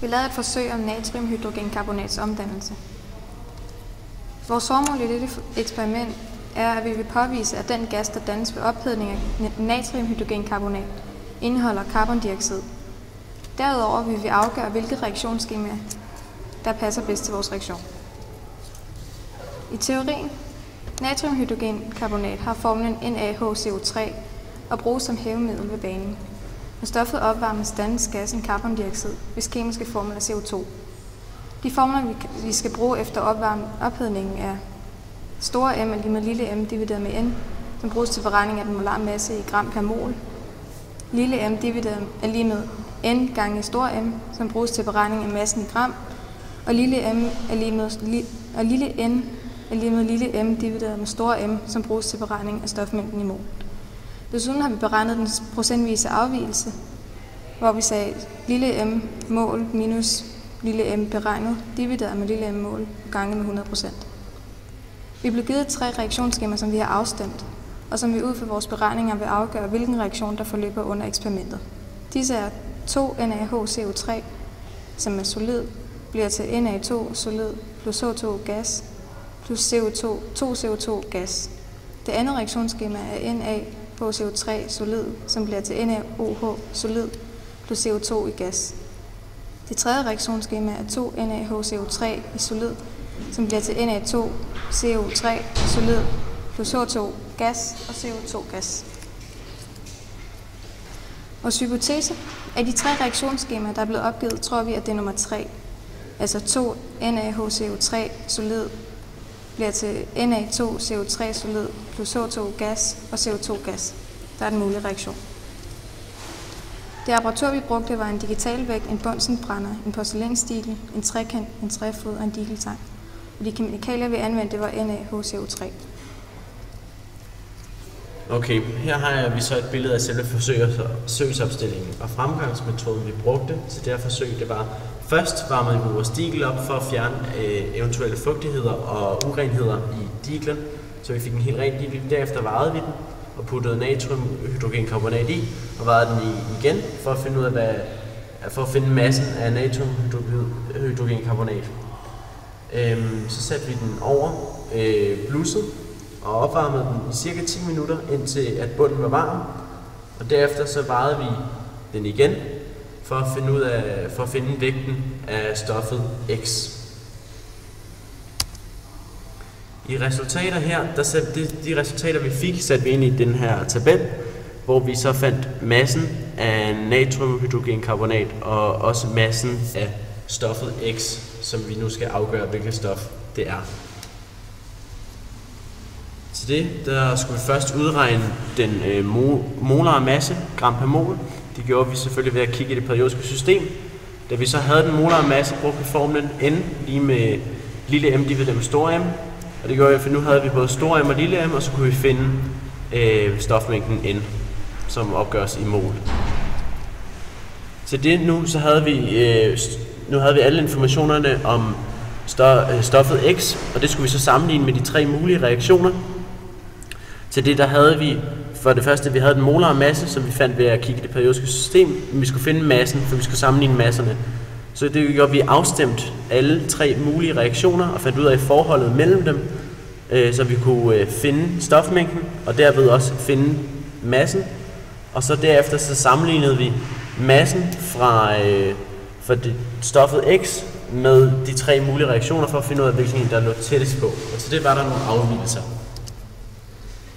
Vi lavede et forsøg om natriumhydrogenkarbonats omdannelse. Vores formål i dette eksperiment er, at vi vil påvise, at den gas, der dannes ved ophedning af natriumhydrogenkarbonat, indeholder carbondioxid. Derudover vil vi afgøre, hvilket reaktionsskema, der passer bedst til vores reaktion. I teorien, natriumhydrogenkarbonat har formlen NaHCO3 og bruges som hævemiddel ved bagning. Når stoffet opvarmes, dannes gassen carbondioxid, hvis kemiske formel er CO2. De formler, vi skal bruge efter ophedningen er store M er lige med lille m divideret med n, som bruges til beregning af den molare masse i gram per mol. Lille m divideret er lige med n gange store M, som bruges til beregning af massen i gram. Og lille m er lige med lille n er lige med lille m divideret med store M, som bruges til beregning af stofmængden i mol. Desuden har vi beregnet den procentvise afvigelse, hvor vi sagde lille m mål minus lille m beregnet, divideret med lille m mål gange med 100%. Vi blev givet 3 reaktionsskemaer, som vi har afstemt, og som vi ud fra vores beregninger vil afgøre, hvilken reaktion der forløber under eksperimentet. Disse er 2 NaHCO3, som er solid, bliver til Na2 solid plus H2 gas plus to CO2 gas. Det andet reaktionsskema er NaHCO3 solid, som bliver til NaOH solid plus CO2 i gas. Det tredje reaktionsskema er 2 NaHCO3 i solid, som bliver til Na2CO3 solid plus H2 gas og CO2 gas. Vores hypotese af de 3 reaktionsskemaer, der er blevet opgivet, tror vi, at det er nummer 3. Altså 2 NaHCO3 solid bliver til Na2CO3 solid plus H2 gas og CO2 gas. Der er den mulige reaktion. Det apparatur, vi brugte, var en digital vægt, en Bunsenbrænder, en porcelænsdigel, en trekant, en træfod og en digeltang. Og de kemikalier, vi anvendte, var NaHCO3. Okay, her har vi så et billede af selve forsøgsopstillingen, og fremgangsmetoden, vi brugte til det her forsøg, det var først varmede vi vores digel op for at fjerne eventuelle fugtigheder og urenheder i diglen, så vi fik en helt ren digel. Derefter varede vi den og puttede natriumhydrogenkarbonat i, og varede den igen for at finde ud af for at finde massen af natriumhydrogenkarbonat. Så satte vi den over blusset og opvarmede den i cirka 10 minutter, indtil at bunden var varm. Og derefter så varede vi den igen for at finde vægten af stoffet X. I resultater her, de resultater vi fik, satte vi ind i den her tabel, hvor vi så fandt massen af natriumhydrogenkarbonat og også massen af stoffet X, som vi nu skal afgøre, hvilket stof det er. Til det, der skulle vi først udregne den molare masse, gram per mol. Det gjorde vi selvfølgelig ved at kigge i det periodiske system. Da vi så havde den molare masse, brugte vi formlen N lige med lille m divideret med store M. Og det gjorde vi, for nu havde vi både store M og lille m, og så kunne vi finde stofmængden N, som opgøres i mol. Til det nu havde vi alle informationerne om stoffet X, og det skulle vi så sammenligne med de 3 mulige reaktioner. Til det der havde vi for det første, vi havde den molare masse, som vi fandt ved at kigge i det periodiske system, men vi skulle finde massen, for vi skulle sammenligne masserne. Så det gjorde vi afstemt alle 3 mulige reaktioner og fandt ud af forholdet mellem dem, så vi kunne finde stofmængden og derved også finde massen. Og så derefter så sammenlignede vi massen fra stoffet X med de 3 mulige reaktioner for at finde ud af, hvilken der lå tættest på. Og til det var der nogle afvigelser.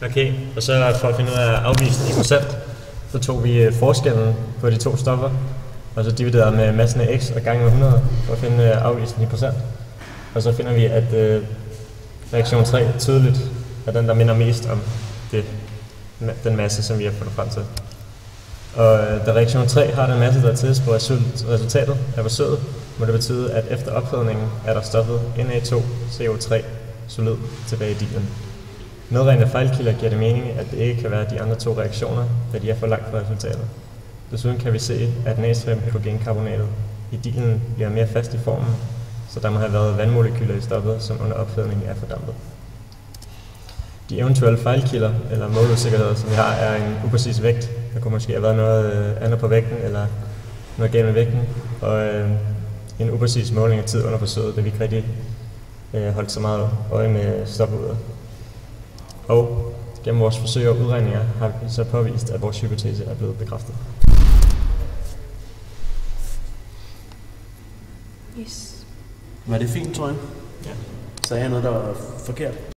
Okay, og så for at finde ud af afvigelsen i procent, så tog vi forskellen på de 2 stoffer, og så dividerede med massen af X og gange med 100 for at finde afvigelsen i procent. Og så finder vi, at reaktion 3 tydeligt er den, der minder mest om den masse, som vi har fundet frem til. Og da reaktion 3 har den masse, der er tættest på resultatet af forsøget, må det betyde, at efter ophedningen er der stoffet Na2CO3 solid tilbage i diglen. Medregnet fejlkilder giver det mening, at det ikke kan være de andre 2 reaktioner, da de er for langt fra resultatet. Desuden kan vi se, at natriumhydrogenkarbonatet i diglen bliver mere fast i formen, så der må have været vandmolekyler i stoffet, som under opfedningen er fordampet. De eventuelle fejlkilder eller måleusikkerheder, som vi har, er en upræcis vægt. Der kunne måske have været noget andet på vægten, eller noget galt med vægten. Og en upræcis måling af tid under forsøget, da vi ikke rigtig holdt så meget øje med stopuret. Og gennem vores forsøg og udregninger har vi så påvist, at vores hypotese er blevet bekræftet. Yes. Var det fint, tror jeg? Ja. Sagde jeg noget, der var forkert?